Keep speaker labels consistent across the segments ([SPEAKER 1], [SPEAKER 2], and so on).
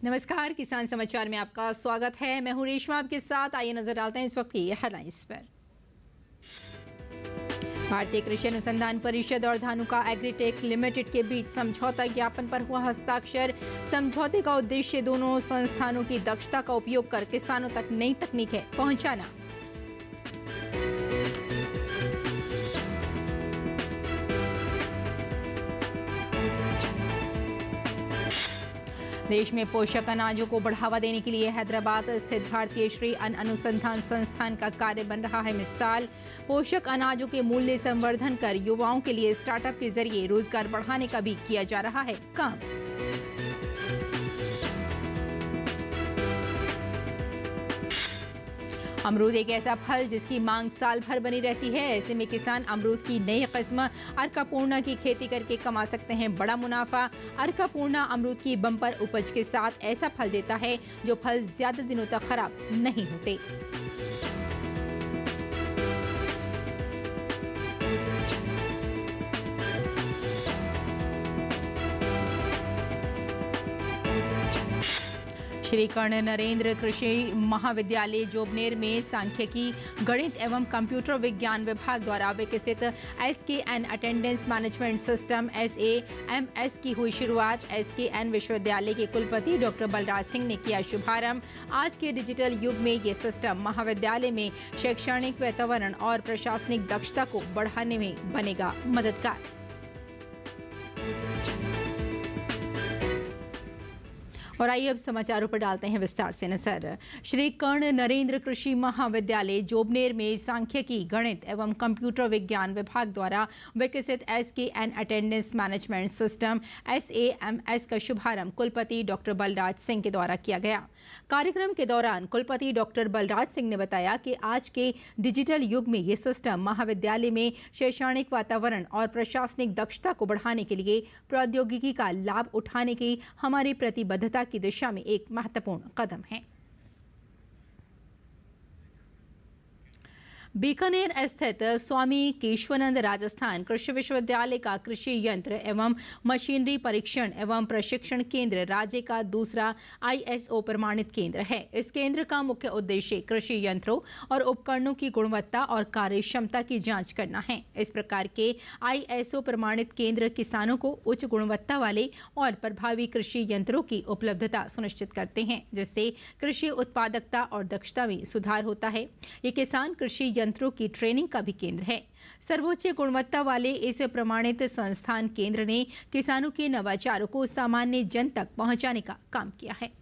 [SPEAKER 1] नमस्कार, किसान समाचार में आपका स्वागत है। मैं हूं रेशमा आपके साथ। आइए नजर डालते हैं इस वक्त की हेडलाइंस पर। भारतीय कृषि अनुसंधान परिषद और धानुका एग्रीटेक लिमिटेड के बीच समझौता ज्ञापन पर हुआ हस्ताक्षर। समझौते का उद्देश्य दोनों संस्थानों की दक्षता का उपयोग कर किसानों तक नई तकनीकें पहुंचाना। देश में पोषक अनाजों को बढ़ावा देने के लिए हैदराबाद स्थित भारतीय श्री अन्न अनुसंधान संस्थान का कार्य बन रहा है मिसाल। पोषक अनाजों के मूल्य संवर्धन कर युवाओं के लिए स्टार्टअप के जरिए रोजगार बढ़ाने का भी किया जा रहा है काम। अमरूद एक ऐसा फल जिसकी मांग साल भर बनी रहती है। ऐसे में किसान अमरूद की नई किस्म अर्कापूर्णा की खेती करके कमा सकते हैं बड़ा मुनाफा। अर्कापूर्णा अमरूद की बम्पर उपज के साथ ऐसा फल देता है जो फल ज्यादा दिनों तक खराब नहीं होते। श्री कर्ण नरेंद्र कृषि महाविद्यालय जोबनेर में सांख्यिकी, गणित एवं कंप्यूटर विज्ञान विभाग द्वारा विकसित SKN attendance management system SAMS की हुई शुरुआत। SKN विश्वविद्यालय के कुलपति डॉक्टर बलराज सिंह ने किया शुभारंभ। आज के डिजिटल युग में ये सिस्टम महाविद्यालय में शैक्षणिक वातावरण और प्रशासनिक दक्षता को बढ़ाने में बनेगा मददगार। और आइए अब समाचारों पर डालते हैं विस्तार से नजर। श्री कर्ण नरेंद्र कृषि महाविद्यालय जोबनेर में सांख्यिकी, गणित एवं कंप्यूटर विज्ञान विभाग द्वारा विकसित SKN attendance management system SAMS का शुभारंभ कुलपति डॉक्टर बलराज सिंह के द्वारा किया गया। कार्यक्रम के दौरान कुलपति डॉक्टर बलराज सिंह ने बताया कि आज के डिजिटल युग में ये सिस्टम महाविद्यालय में शैक्षणिक वातावरण और प्रशासनिक दक्षता को बढ़ाने के लिए प्रौद्योगिकी का लाभ उठाने की हमारी प्रतिबद्धता की दिशा में एक महत्वपूर्ण कदम है। बीकानेर स्थित स्वामी केशवानंद राजस्थान कृषि विश्वविद्यालय का कृषि यंत्र एवं मशीनरी परीक्षण एवं प्रशिक्षण केंद्र राज्य का दूसरा ISO प्रमाणित केंद्र है। इस केंद्र का मुख्य उद्देश्य कृषि यंत्रों और उपकरणों की गुणवत्ता और कार्य क्षमता की जांच करना है। इस प्रकार के ISO प्रमाणित केंद्र किसानों को उच्च गुणवत्ता वाले और प्रभावी कृषि यंत्रों की उपलब्धता सुनिश्चित करते हैं, जिससे कृषि उत्पादकता और दक्षता में सुधार होता है। ये किसान कृषि यंत्रों की ट्रेनिंग का भी केंद्र है। सर्वोच्च गुणवत्ता वाले इस प्रमाणित संस्थान केंद्र ने किसानों के नवाचारों को सामान्य जन तक पहुंचाने का काम किया है।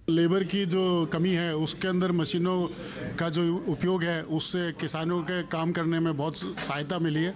[SPEAKER 2] लेबर की जो कमी है उसके अंदर मशीनों का जो उपयोग है उससे किसानों के काम करने में बहुत सहायता मिली है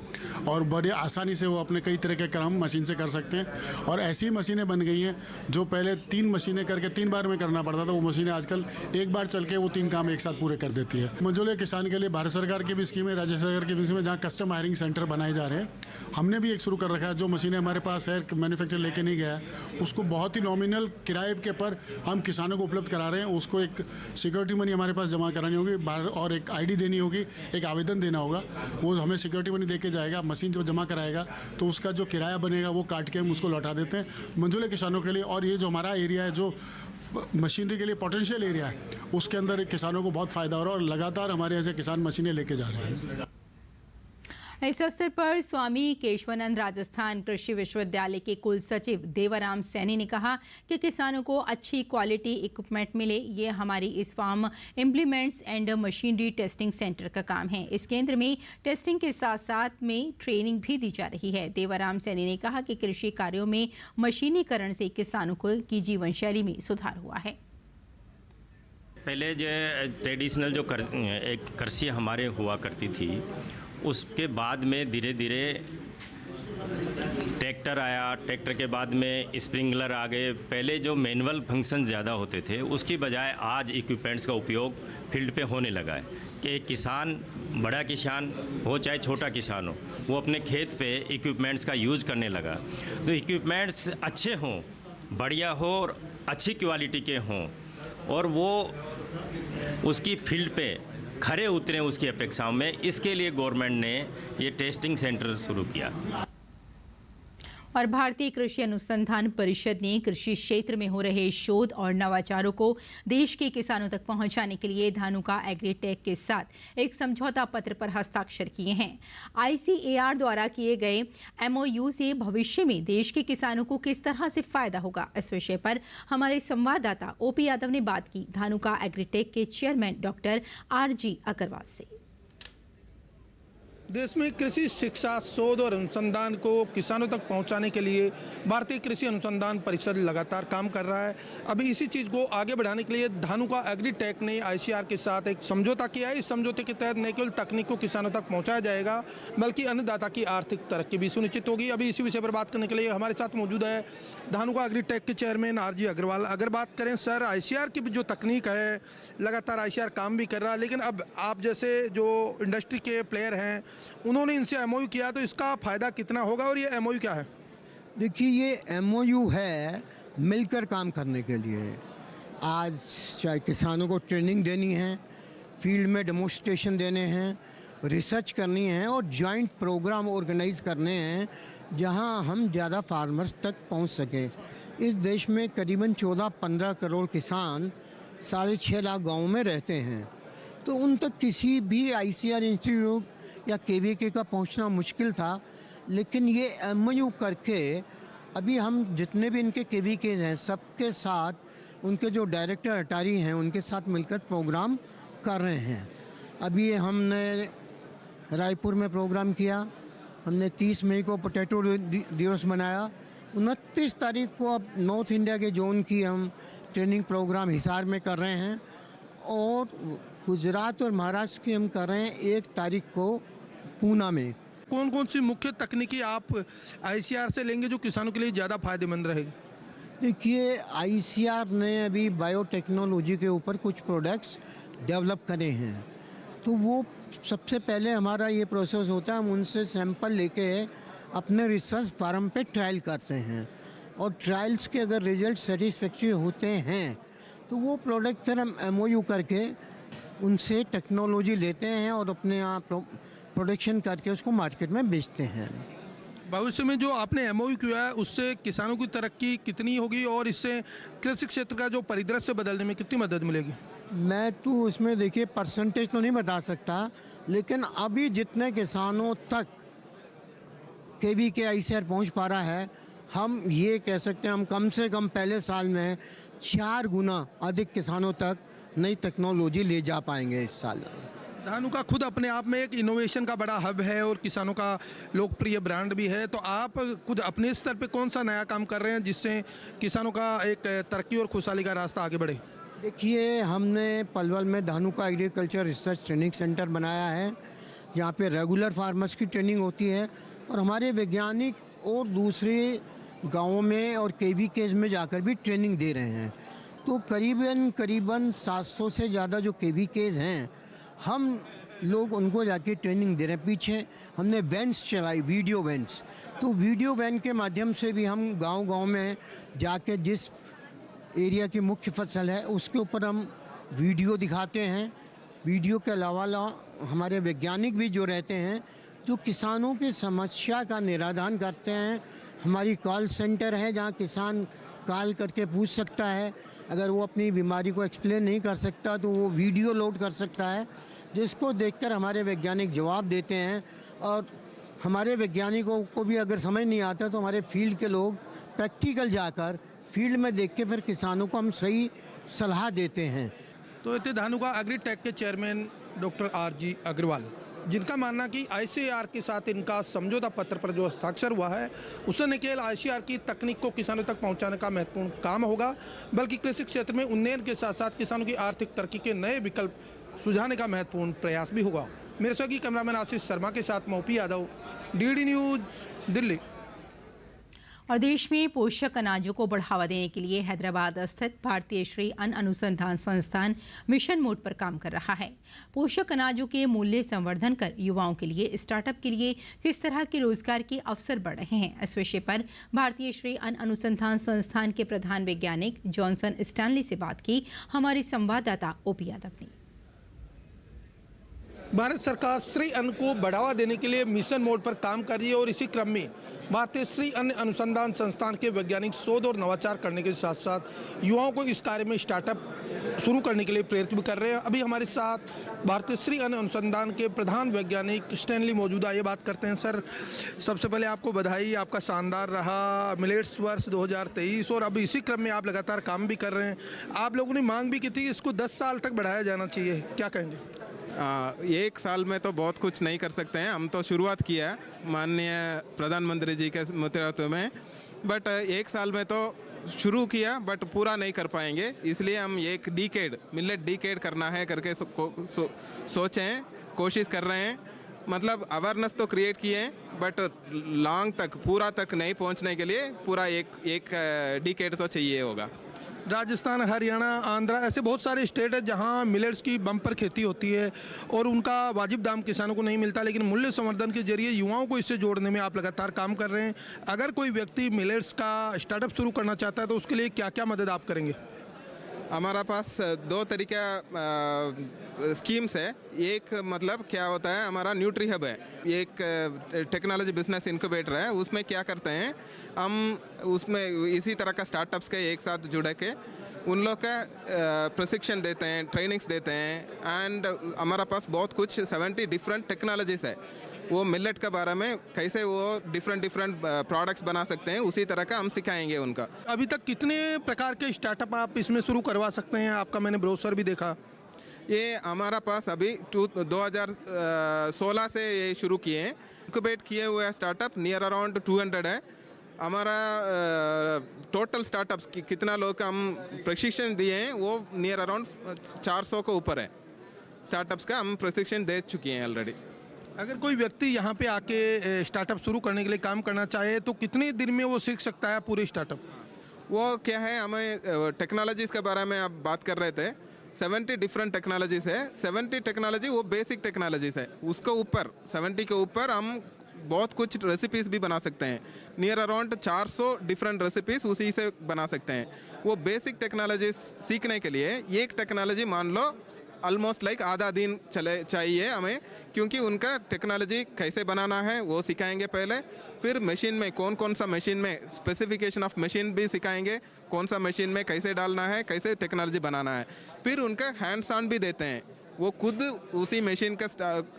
[SPEAKER 2] और बड़े आसानी से वो अपने कई तरह के काम मशीन से कर सकते हैं। और ऐसी मशीनें बन गई हैं जो पहले 3 मशीनें करके 3 बार में करना पड़ता था, वो मशीनें आजकल एक बार चल के वो 3 काम एक साथ पूरे कर देती है। मंझोले किसान के लिए भारत सरकार की भी स्कीम है, राज्य सरकार की भी स्कीम है, जहाँ कस्टम हायरिंग सेंटर बनाए जा रहे हैं। हमने भी एक शुरू कर रखा है। जो मशीनें हमारे पास है, मैन्युफैक्चर लेके नहीं गया है, उसको बहुत ही नॉमिनल किराए के पर हम किसानों को उपलब्ध करा रहे हैं। उसको एक सिक्योरिटी मनी हमारे पास जमा करानी होगी और एक ID देनी होगी, एक आवेदन देना होगा। वो हमें सिक्योरिटी मनी देके जाएगा, मशीन जब जमा कराएगा तो उसका जो किराया बनेगा वो काट के हम उसको लौटा देते हैं मंझोले किसानों के लिए। और ये जो हमारा एरिया है, जो मशीनरी के लिए पोटेंशियल एरिया है, उसके अंदर किसानों को बहुत फायदा हो रहा है और लगातार हमारे ऐसे किसान मशीनें लेके जा रहे हैं।
[SPEAKER 1] इस अवसर पर स्वामी केशवानंद राजस्थान कृषि विश्वविद्यालय के कुल सचिव देवाराम सैनी ने कहा कि किसानों को अच्छी क्वालिटी इक्विपमेंट मिले, ये हमारी इस farm implements and machinery testing centre का काम है। इस केंद्र में टेस्टिंग के साथ साथ में ट्रेनिंग भी दी जा रही है। देवाराम सैनी ने कहा कि कृषि कार्यों में मशीनीकरण से किसानों की जीवन शैली में सुधार हुआ है।
[SPEAKER 3] पहले जो ट्रेडिशनल जो कृषि हमारे हुआ करती थी, उसके बाद में धीरे धीरे ट्रैक्टर आया। ट्रैक्टर के बाद में स्प्रिंकलर आ गए। पहले जो मैनुअल फंक्शन ज़्यादा होते थे, उसकी बजाय आज इक्विपमेंट्स का उपयोग फील्ड पे होने लगा है कि एक किसान, बड़ा किसान हो चाहे छोटा किसान हो, वो अपने खेत पे इक्विपमेंट्स का यूज़ करने लगा। तो इक्विपमेंट्स अच्छे हों, बढ़िया हो और अच्छी क्वालिटी के हों और वो उसकी फील्ड पे खरे उतरे उसकी अपेक्षाओं में। इसके लिए गवर्नमेंट ने ये टेस्टिंग सेंटर शुरू किया।
[SPEAKER 1] और भारतीय कृषि अनुसंधान परिषद ने कृषि क्षेत्र में हो रहे शोध और नवाचारों को देश के किसानों तक पहुंचाने के लिए धानुका एग्रीटेक के साथ एक समझौता पत्र पर हस्ताक्षर किए हैं। ICAR द्वारा किए गए MOU से भविष्य में देश के किसानों को किस तरह से फायदा होगा, इस विषय पर हमारे संवाददाता OP यादव ने बात की धानुका एग्रीटेक के चेयरमैन डॉक्टर RG अग्रवाल से।
[SPEAKER 4] देश में कृषि शिक्षा, शोध और अनुसंधान को किसानों तक पहुंचाने के लिए भारतीय कृषि अनुसंधान परिषद लगातार काम कर रहा है। अभी इसी चीज़ को आगे बढ़ाने के लिए धानुका एग्रीटेक ने ICAR के साथ एक समझौता किया है। इस समझौते के तहत न केवल तकनीक को किसानों तक पहुंचाया जाएगा बल्कि अन्नदाता की आर्थिक तरक्की भी सुनिश्चित होगी। अभी इसी विषय पर बात करने के लिए हमारे साथ मौजूद है धानुका एग्रीटेक के चेयरमैन RG अग्रवाल। अगर बात करें सर, ICAR की जो तकनीक है, लगातार ICAR काम भी कर रहा है, लेकिन अब आप जैसे जो इंडस्ट्री के प्लेयर हैं उन्होंने इनसे MOU किया, तो इसका फ़ायदा कितना होगा और ये MOU क्या है?
[SPEAKER 5] देखिए, ये MOU है मिलकर काम करने के लिए। आज चाहे किसानों को ट्रेनिंग देनी है, फील्ड में डेमोन्स्ट्रेशन देने हैं, रिसर्च करनी है और जॉइंट प्रोग्राम ऑर्गेनाइज करने हैं जहां हम ज़्यादा फार्मर्स तक पहुंच सकें। इस देश में करीबन 14-15 करोड़ किसान 6.5 लाख गाँव में रहते हैं, तो उन तक किसी भी ICAR इंस्टीट्यूट या KVK का पहुंचना मुश्किल था। लेकिन ये MOU करके अभी हम जितने भी इनके KVK हैं सबके साथ उनके जो डायरेक्टर अटारी हैं उनके साथ मिलकर प्रोग्राम कर रहे हैं। अभी हमने रायपुर में प्रोग्राम किया, हमने 30 मई को पोटैटो दिवस मनाया, 29 तारीख को अब नॉर्थ इंडिया के जोन की हम ट्रेनिंग प्रोग्राम हिसार में कर रहे हैं और गुजरात और महाराष्ट्र की हम कर रहे हैं 1 तारीख को पूना में।
[SPEAKER 4] कौन कौन सी मुख्य तकनीकी आप ICAR से लेंगे जो किसानों के लिए ज़्यादा फायदेमंद रहेगी?
[SPEAKER 5] देखिए, ICAR ने अभी बायोटेक्नोलॉजी के ऊपर कुछ प्रोडक्ट्स डेवलप करे हैं, तो वो सबसे पहले हमारा ये प्रोसेस होता है, हम उनसे सैंपल लेके अपने रिसर्च फार्म पे ट्रायल करते हैं और ट्रायल्स के अगर रिजल्ट सेटिस्फैक्ट्री होते हैं तो वो प्रोडक्ट फिर हम MOU करके उनसे टेक्नोलॉजी लेते हैं और अपने यहाँ प्रोडक्शन करके उसको मार्केट में बेचते हैं।
[SPEAKER 4] भविष्य में जो आपने MOU किया है उससे किसानों की तरक्की कितनी होगी और इससे कृषि क्षेत्र का जो परिदृश्य बदलने में कितनी मदद मिलेगी?
[SPEAKER 5] मैं तो उसमें देखिए परसेंटेज तो नहीं बता सकता, लेकिन अभी जितने किसानों तक KVK ICAR पहुँच पा रहा है, हम ये कह सकते हैं हम कम से कम पहले साल में 4 गुना अधिक किसानों तक नई टेक्नोलॉजी ले जा पाएंगे इस साल।
[SPEAKER 4] धानुका खुद अपने आप में एक इनोवेशन का बड़ा हब है और किसानों का लोकप्रिय ब्रांड भी है, तो आप खुद अपने स्तर पे कौन सा नया काम कर रहे हैं जिससे किसानों का एक तरक्की और खुशहाली का रास्ता आगे बढ़े?
[SPEAKER 5] देखिए, हमने पलवल में Dhanuka agriculture research training centre बनाया है जहाँ पे रेगुलर फार्मर्स की ट्रेनिंग होती है और हमारे वैज्ञानिक और दूसरे गाँवों में और KVKs में जाकर भी ट्रेनिंग दे रहे हैं। तो करीबन 700 से ज़्यादा जो KVKs हैं हम लोग उनको जाके ट्रेनिंग दे रहे हैं। पीछे हमने वैन्स चलाई, वीडियो वैन्स, तो वीडियो वैन के माध्यम से भी हम गांव-गांव में जाके जिस एरिया की मुख्य फसल है उसके ऊपर हम वीडियो दिखाते हैं। वीडियो के अलावा हमारे वैज्ञानिक भी जो रहते हैं जो किसानों की समस्या का निराधान करते हैं। हमारी कॉल सेंटर है जहां किसान कॉल करके पूछ सकता है, अगर वो अपनी बीमारी को एक्सप्लेन नहीं कर सकता तो वो वीडियो लोड कर सकता है जिसको देखकर हमारे वैज्ञानिक जवाब देते हैं। और हमारे वैज्ञानिकों को भी अगर समझ नहीं आता तो हमारे फील्ड के लोग प्रैक्टिकल जाकर फील्ड में देख के फिर किसानों को हम सही सलाह देते हैं।
[SPEAKER 4] तो ये थे धानुका एग्रीटेक के चेयरमैन डॉक्टर RG अग्रवाल, जिनका मानना कि ICAR के साथ इनका समझौता पत्र पर जो हस्ताक्षर हुआ है उससे न केवल ICAR की तकनीक को किसानों तक पहुंचाने का महत्वपूर्ण काम होगा बल्कि कृषि क्षेत्र में उन्नयन के साथ साथ किसानों की आर्थिक तरक्की के नए विकल्प सुझाने का महत्वपूर्ण प्रयास भी होगा। मेरे सहयोगी कैमरामैन आशीष शर्मा के साथ मैं OP Yadav, DD news, Delhi.
[SPEAKER 1] और देश में पोषक अनाजों को बढ़ावा देने के लिए हैदराबाद स्थित भारतीय श्री अन्न अनुसंधान संस्थान मिशन मोड पर काम कर रहा है। पोषक अनाजों के मूल्य संवर्धन कर युवाओं के लिए स्टार्टअप के लिए किस तरह के रोजगार के अवसर बढ़ रहे हैं, इस विषय पर भारतीय श्री अन्न अनुसंधान संस्थान के प्रधान वैज्ञानिक जॉनसन स्टैनली से बात की हमारी संवाददाता OP यादव ने।
[SPEAKER 4] भारत सरकार श्री अन्न को बढ़ावा देने के लिए मिशन मोड पर काम कर रही है और इसी क्रम में भारतीय श्री अन्न अनुसंधान संस्थान के वैज्ञानिक शोध और नवाचार करने के साथ साथ युवाओं को इस कार्य में स्टार्टअप शुरू करने के लिए प्रेरित भी कर रहे हैं। अभी हमारे साथ भारतीय श्री अन्न अनुसंधान के प्रधान वैज्ञानिक स्टैनली मौजूद है। ये बात करते हैं। सर, सबसे पहले आपको बधाई, आपका शानदार रहा मिलेट्स वर्ष 2023 और अभी इसी क्रम में आप लगातार काम भी कर रहे हैं। आप लोगों ने मांग भी की थी इसको 10 साल तक बढ़ाया जाना चाहिए, क्या कहेंगे?
[SPEAKER 6] एक साल में तो बहुत कुछ नहीं कर सकते हैं, हम तो शुरुआत किया है माननीय प्रधानमंत्री जी के नेतृत्व में, बट एक साल में तो शुरू किया बट पूरा नहीं कर पाएंगे, इसलिए हम एक डिकेड मिलेट डिकेड करना है करके सोचे हैं, कोशिश कर रहे हैं। मतलब अवेयरनेस तो क्रिएट किए हैं बट लॉन्ग तक पूरा तक नहीं पहुंचने के लिए पूरा एक डिकेड तो चाहिए होगा।
[SPEAKER 4] राजस्थान, हरियाणा, आंध्रा ऐसे बहुत सारे स्टेट है जहां मिलेट्स की बम्पर खेती होती है और उनका वाजिब दाम किसानों को नहीं मिलता, लेकिन मूल्य संवर्धन के जरिए युवाओं को इससे जोड़ने में आप लगातार काम कर रहे हैं। अगर कोई व्यक्ति मिलेट्स का स्टार्टअप शुरू करना चाहता है तो उसके लिए क्या क्या मदद आप करेंगे?
[SPEAKER 6] हमारा पास दो तरीका स्कीम्स है। एक मतलब क्या होता है, हमारा न्यूट्री हब है, एक टेक्नोलॉजी बिजनेस इनक्यूबेटर है। उसमें क्या करते हैं हम, उसमें इसी तरह का स्टार्टअप्स के एक साथ जुड़ के उन लोग का प्रशिक्षण देते हैं, ट्रेनिंग्स देते हैं। एंड हमारा पास बहुत कुछ 70 डिफरेंट टेक्नोलॉजीज है, वो मिलेट के बारे में कैसे वो डिफरेंट प्रोडक्ट्स बना सकते हैं उसी तरह का हम सिखाएंगे उनका।
[SPEAKER 4] अभी तक कितने प्रकार के स्टार्टअप आप इसमें शुरू करवा सकते हैं? आपका मैंने ब्रोशर भी देखा।
[SPEAKER 6] ये हमारा पास अभी 2016 से ये शुरू किए हैं। इंक्यूबेट किए हुए स्टार्टअप नियर अराउंड 200 है। हमारा टोटल स्टार्टअप्स कितना लोग हम प्रशिक्षण दिए हैं वो नियर अराउंड 400 को ऊपर है। स्टार्टअप्स का हम प्रशिक्षण दे चुके हैं ऑलरेडी।
[SPEAKER 4] अगर कोई व्यक्ति यहाँ पे आके स्टार्टअप शुरू करने के लिए काम करना चाहे तो कितने दिन में वो सीख सकता है पूरे स्टार्टअप?
[SPEAKER 6] वो क्या है, हमें टेक्नोलॉजीज़ के बारे में आप बात कर रहे थे। 70 डिफरेंट टेक्नोलॉजीज़ है। 70 टेक्नोलॉजी वो बेसिक टेक्नोलॉजीज़ है, उसके ऊपर 70 के ऊपर हम बहुत कुछ रेसिपीज़ भी बना सकते हैं। नियर अराउंड 400 डिफरेंट रेसिपीज़ उसी से बना सकते हैं। वो बेसिक टेक्नोलॉजीज़ सीखने के लिए एक टेक्नोलॉजी मान लो ऑलमोस्ट लाइक आधा दिन चले चाहिए हमें, क्योंकि उनका टेक्नोलॉजी कैसे बनाना है वो सिखाएंगे पहले। फिर मशीन में कौन सा मशीन में स्पेसिफिकेशन ऑफ मशीन भी सिखाएंगे, कौन सा मशीन में कैसे डालना है, कैसे टेक्नोलॉजी बनाना है। फिर उनका हैंड्स ऑन भी देते हैं, वो खुद उसी मशीन का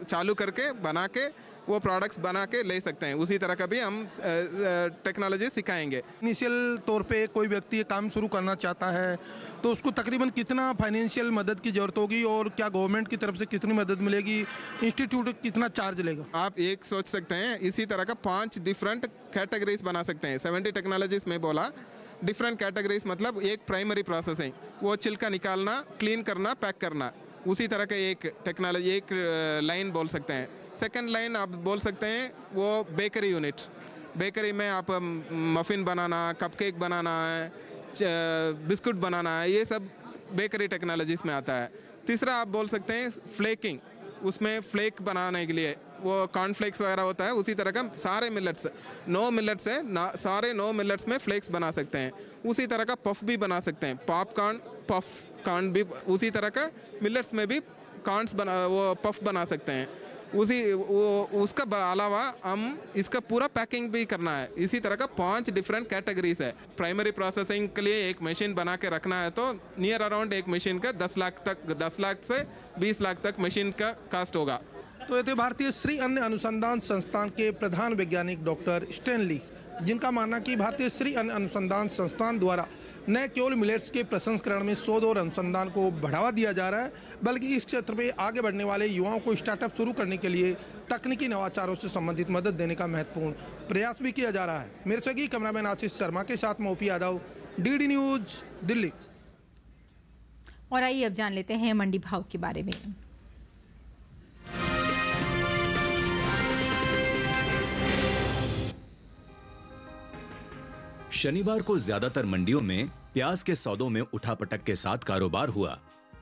[SPEAKER 6] चालू करके बना के वो प्रोडक्ट्स बना के ले सकते हैं। उसी तरह का भी हम टेक्नोलॉजी सिखाएंगे।
[SPEAKER 4] इनिशियल तौर पे कोई व्यक्ति ये काम शुरू करना चाहता है तो उसको तकरीबन कितना फाइनेंशियल मदद की ज़रूरत होगी और क्या गवर्नमेंट की तरफ से कितनी मदद मिलेगी, इंस्टीट्यूट कितना चार्ज लेगा?
[SPEAKER 6] आप एक सोच सकते हैं इसी तरह का 5 डिफरेंट कैटेगरीज बना सकते हैं। 70 टेक्नोलॉजीज में बोला डिफरेंट कैटेगरीज, मतलब एक प्राइमरी प्रोसेसिंग, वो छिलका निकालना, क्लीन करना, पैक करना, उसी तरह का एक टेक्नोलॉजी एक लाइन बोल सकते हैं। सेकंड लाइन आप बोल सकते हैं वो बेकरी यूनिट, बेकरी में आप मफ़िन बनाना, कपकेक बनाना है, बिस्कुट बनाना है, ये सब बेकरी टेक्नोलॉजीज में आता है। तीसरा आप बोल सकते हैं फ्लेकिंग, उसमें फ्लेक बनाने के लिए वो कॉर्नफ्लेक्स वगैरह होता है, उसी तरह का सारे मिलेट्स 9 मिलेट्स है ना, सारे 9 मिलेट्स में फ्लेक्स बना सकते हैं। उसी तरह का पफ भी बना सकते हैं, पॉपकॉर्न, पफ कॉर्न भी उसी तरह का मिलेट्स में भी कॉर्न्स बना, वो पफ बना सकते हैं। उसका अलावा हम इसका पूरा पैकिंग भी करना है। इसी तरह का 5 डिफरेंट कैटेगरीज है। प्राइमरी प्रोसेसिंग के लिए एक मशीन बना के रखना है तो नियर अराउंड एक मशीन का 10 लाख से 20 लाख तक मशीन का कास्ट होगा।
[SPEAKER 4] तो ये थे भारतीय श्री अन्न अनुसंधान संस्थान के प्रधान वैज्ञानिक डॉक्टर स्टैनली, जिनका मानना कि भारतीय श्री अन्न अनुसंधान संस्थान द्वारा न केवल मिलेट्स के प्रसंस्करण में शोध और अनुसंधान को बढ़ावा दिया जा रहा है, बल्कि इस क्षेत्र में आगे बढ़ने वाले युवाओं को स्टार्टअप शुरू करने के लिए तकनीकी नवाचारों से संबंधित मदद देने का महत्वपूर्ण प्रयास भी किया जा रहा है। मेरे सहयोगी कैमरामैन आशीष शर्मा के साथ मैं OP Yadav, DD news, Delhi.
[SPEAKER 1] और आइए अब जान लेते हैं मंडी भाव के बारे में।
[SPEAKER 7] शनिवार को ज्यादातर मंडियों में प्याज के सौदों में उठापटक के साथ कारोबार हुआ।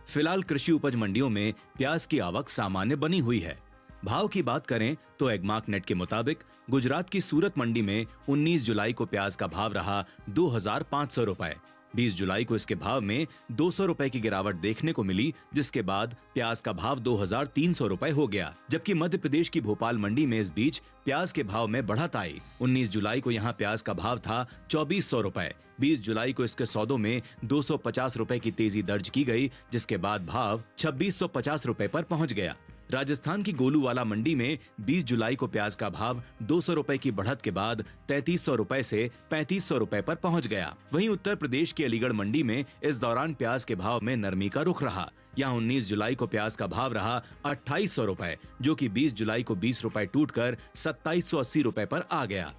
[SPEAKER 7] फिलहाल कृषि उपज मंडियों में प्याज की आवक सामान्य बनी हुई है। भाव की बात करें तो एगमार्क नेट के मुताबिक गुजरात की सूरत मंडी में 19 जुलाई को प्याज का भाव रहा 2500 रुपए, 20 जुलाई को इसके भाव में 200 रुपए की गिरावट देखने को मिली, जिसके बाद प्याज का भाव 2300 रुपए हो गया। जबकि मध्य प्रदेश की भोपाल मंडी में इस बीच प्याज के भाव में बढ़त आई। 19 जुलाई को यहाँ प्याज का भाव था 2400 रुपए। 20 जुलाई को इसके सौदों में 250 रुपए की तेजी दर्ज की गई, जिसके बाद भाव 2650 रुपए पर पहुंच गया। राजस्थान की गोलूवाला मंडी में 20 जुलाई को प्याज का भाव 200 रुपए की बढ़त के बाद 3300 रुपए से 3500 रुपए पर पहुंच गया। वहीं उत्तर प्रदेश की अलीगढ़ मंडी में इस दौरान प्याज के भाव में नरमी का रुख रहा। यहाँ 19 जुलाई को प्याज का भाव रहा 2800 रुपए, जो कि 20 जुलाई को 20 रुपए टूटकर 2780 रुपए पर आ गया।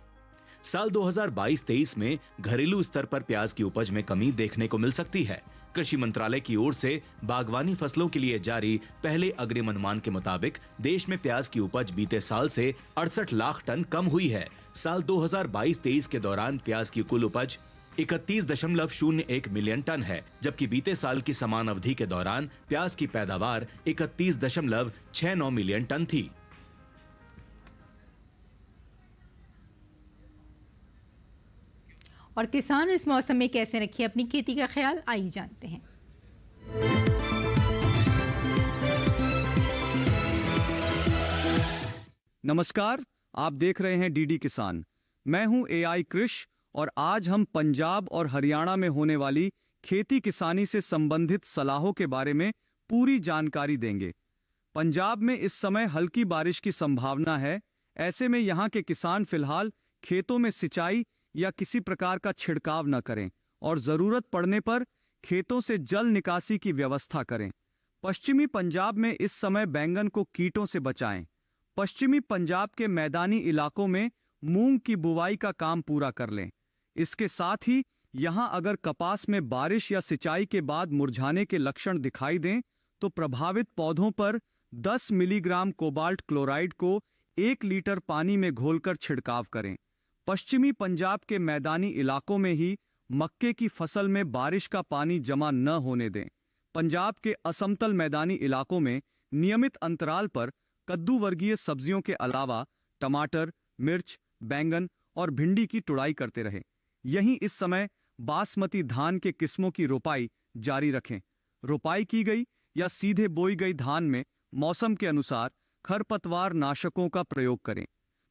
[SPEAKER 7] साल 2022-23 में घरेलू स्तर पर प्याज की उपज में कमी देखने को मिल सकती है। कृषि मंत्रालय की ओर से बागवानी फसलों के लिए जारी पहले अग्रिम अनुमान के मुताबिक देश में प्याज की उपज बीते साल से 68 लाख टन कम हुई है। साल 2022-23 के दौरान प्याज की कुल उपज 31.01 मिलियन टन है, जबकि बीते साल की समान अवधि के दौरान प्याज की पैदावार 31.69 मिलियन टन थी।
[SPEAKER 1] और किसान इस मौसम में कैसे रखे अपनी खेती का ख्याल, आइए जानते हैं।
[SPEAKER 8] नमस्कार, आप देख रहे हैं डीडी किसान। मैं हूं एआई कृष और आज हम पंजाब और हरियाणा में होने वाली खेती किसानी से संबंधित सलाहों के बारे में पूरी जानकारी देंगे। पंजाब में इस समय हल्की बारिश की संभावना है। ऐसे में यहां के किसान फिलहाल खेतों में सिंचाई या किसी प्रकार का छिड़काव न करें और जरूरत पड़ने पर खेतों से जल निकासी की व्यवस्था करें। पश्चिमी पंजाब में इस समय बैंगन को कीटों से बचाएं। पश्चिमी पंजाब के मैदानी इलाकों में मूंग की बुवाई का काम पूरा कर लें। इसके साथ ही यहां अगर कपास में बारिश या सिंचाई के बाद मुरझाने के लक्षण दिखाई दें तो प्रभावित पौधों पर 10 मिलीग्राम कोबाल्ट क्लोराइड को 1 लीटर पानी में घोलकर छिड़काव करें। पश्चिमी पंजाब के मैदानी इलाकों में ही मक्के की फसल में बारिश का पानी जमा न होने दें। पंजाब के असमतल मैदानी इलाकों में नियमित अंतराल पर कद्दू वर्गीय सब्जियों के अलावा टमाटर, मिर्च, बैंगन और भिंडी की तुड़ाई करते रहें। यहीं इस समय बासमती धान के किस्मों की रोपाई जारी रखें। रोपाई की गई या सीधे बोई गई धान में मौसम के अनुसार खरपतवार नाशकों का प्रयोग करें।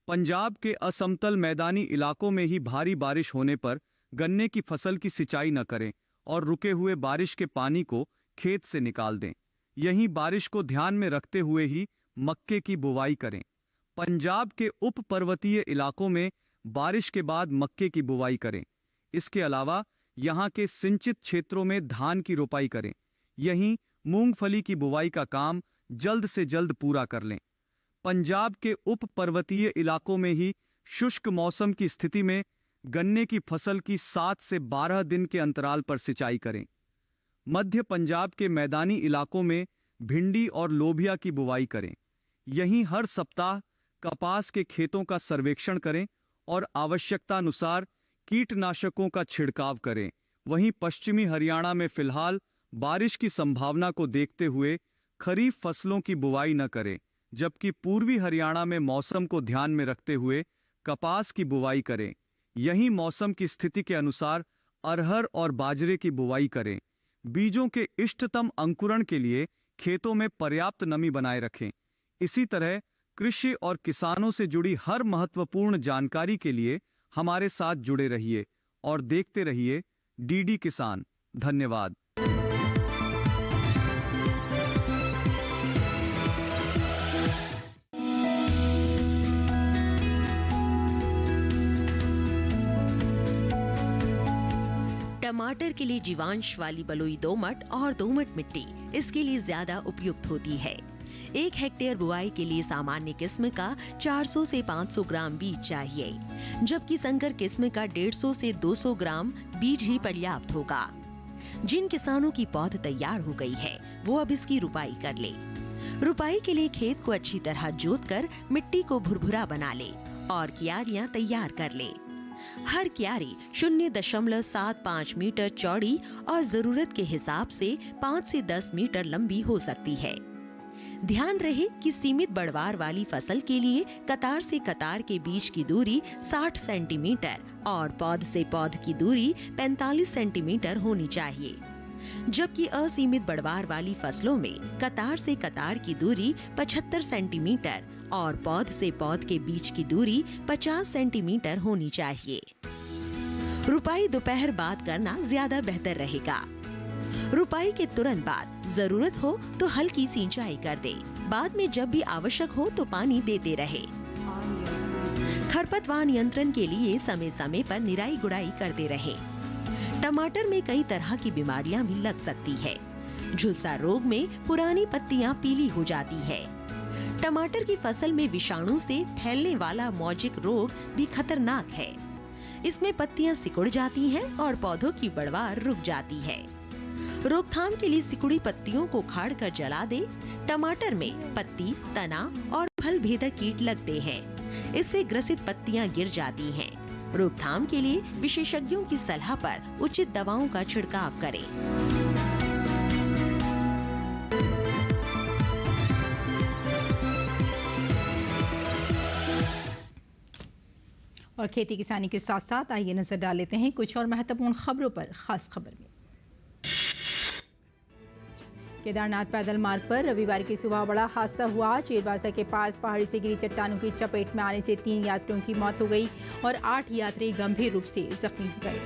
[SPEAKER 8] पंजाब के असमतल मैदानी इलाकों में ही भारी बारिश होने पर गन्ने की फसल की सिंचाई न करें और रुके हुए बारिश के पानी को खेत से निकाल दें। यहीं बारिश को ध्यान में रखते हुए ही मक्के की बुवाई करें। पंजाब के उप पर्वतीय इलाकों में बारिश के बाद मक्के की बुवाई करें। इसके अलावा यहां के सिंचित क्षेत्रों में धान की रोपाई करें। यहीं मूंगफली की बुवाई का काम जल्द से जल्द पूरा कर लें। पंजाब के उप पर्वतीय इलाकों में ही शुष्क मौसम की स्थिति में गन्ने की फसल की 7 से 12 दिन के अंतराल पर सिंचाई करें। मध्य पंजाब के मैदानी इलाकों में भिंडी और लोबिया की बुवाई करें। यहीं हर सप्ताह कपास के खेतों का सर्वेक्षण करें और आवश्यकतानुसार कीटनाशकों का छिड़काव करें। वहीं पश्चिमी हरियाणा में फिलहाल बारिश की संभावना को देखते हुए खरीफ फसलों की बुवाई न करें, जबकि पूर्वी हरियाणा में मौसम को ध्यान में रखते हुए कपास की बुवाई करें। यहीं मौसम की स्थिति के अनुसार अरहर और बाजरे की बुवाई करें। बीजों के इष्टतम अंकुरण के लिए खेतों में पर्याप्त नमी बनाए रखें। इसी तरह कृषि और किसानों से जुड़ी हर महत्वपूर्ण जानकारी के लिए हमारे साथ जुड़े रहिए और देखते रहिए डीडी किसान। धन्यवाद।
[SPEAKER 9] टमाटर के लिए जीवांश वाली बलुई दोमट और दोमट मिट्टी इसके लिए ज्यादा उपयुक्त होती है। 1 हेक्टेयर बुआई के लिए सामान्य किस्म का 400 से 500 ग्राम बीज चाहिए, जबकि संकर किस्म का 150 से 200 ग्राम बीज ही पर्याप्त होगा। जिन किसानों की पौध तैयार हो गई है वो अब इसकी रुपाई कर ले। रुपाई के लिए खेत को अच्छी तरह जोतकर मिट्टी को भुरभुरा बना ले और क्यारियां तैयार कर ले। हर क्यारी 0.75 मीटर चौड़ी और जरूरत के हिसाब से 5 से 10 मीटर लंबी हो सकती है। ध्यान रहे कि सीमित बढ़वार वाली फसल के लिए कतार से कतार के बीच की दूरी 60 सेंटीमीटर और पौध से पौध की दूरी 45 सेंटीमीटर होनी चाहिए, जबकि असीमित बढ़वार वाली फसलों में कतार से कतार की दूरी 75 सेंटीमीटर और पौध से पौध के बीच की दूरी 50 सेंटीमीटर होनी चाहिए। रुपाई दोपहर बाद करना ज्यादा बेहतर रहेगा। रुपाई के तुरंत बाद जरूरत हो तो हल्की सिंचाई कर दे। बाद में जब भी आवश्यक हो तो पानी देते रहे। खरपतवार नियंत्रण के लिए समय समय पर निराई गुड़ाई करते रहे। टमाटर में कई तरह की बीमारियां भी लग सकती है। झुलसा रोग में पुरानी पत्तियां पीली हो जाती है। टमाटर की फसल में विषाणु से फैलने वाला मौजिक रोग भी खतरनाक है। इसमें पत्तियां सिकुड़ जाती हैं और पौधों की बढ़वार रुक जाती है। रोकथाम के लिए सिकुड़ी पत्तियों को उखाड़ कर जला दे। टमाटर में पत्ती, तना और फल भेदक कीट लगते हैं। इससे ग्रसित पत्तियां गिर जाती हैं। रोकथाम के लिए विशेषज्ञों की सलाह पर उचित दवाओं का छिड़काव करें।
[SPEAKER 1] और खेती किसानी के साथ साथ आइए नजर डाल लेते हैं कुछ और महत्वपूर्ण खबरों पर। खास खबर में केदारनाथ पैदल मार्ग पर रविवार की सुबह बड़ा हादसा हुआ। चेरबासा के पास पहाड़ी से गिरी चट्टानों की चपेट में आने से 3 यात्रियों की मौत हो गई और 8 यात्री गंभीर रूप से जख्मी हो गए।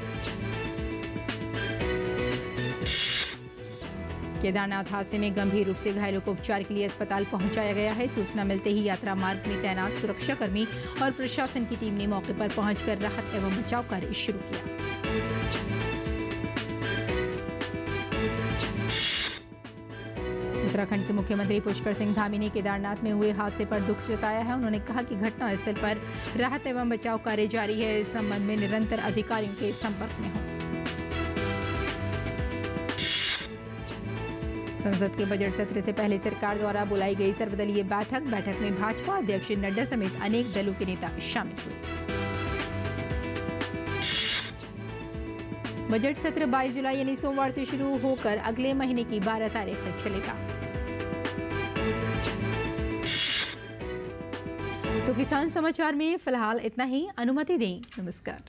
[SPEAKER 1] केदारनाथ हादसे में गंभीर रूप से घायलों को उपचार के लिए अस्पताल पहुंचाया गया है। सूचना मिलते ही यात्रा मार्ग में तैनात सुरक्षाकर्मी और प्रशासन की टीम ने मौके पर पहुंचकर राहत एवं बचाव कार्य शुरू किया। उत्तराखंड के मुख्यमंत्री पुष्कर सिंह धामी ने केदारनाथ में हुए हादसे पर दुख जताया है। उन्होंने कहा कि घटना स्थल पर राहत एवं बचाव कार्य जारी है। इस संबंध में निरंतर अधिकारियों के संपर्क में हो। संसद के बजट सत्र से पहले सरकार द्वारा बुलाई गई सर्वदलीय बैठक में भाजपा अध्यक्ष नड्डा समेत अनेक दलों के नेता शामिल हुए। बजट सत्र 22 जुलाई यानी सोमवार से शुरू होकर अगले महीने की 12 तारीख तक चलेगा। तो किसान समाचार में फिलहाल इतना ही। अनुमति दें। नमस्कार।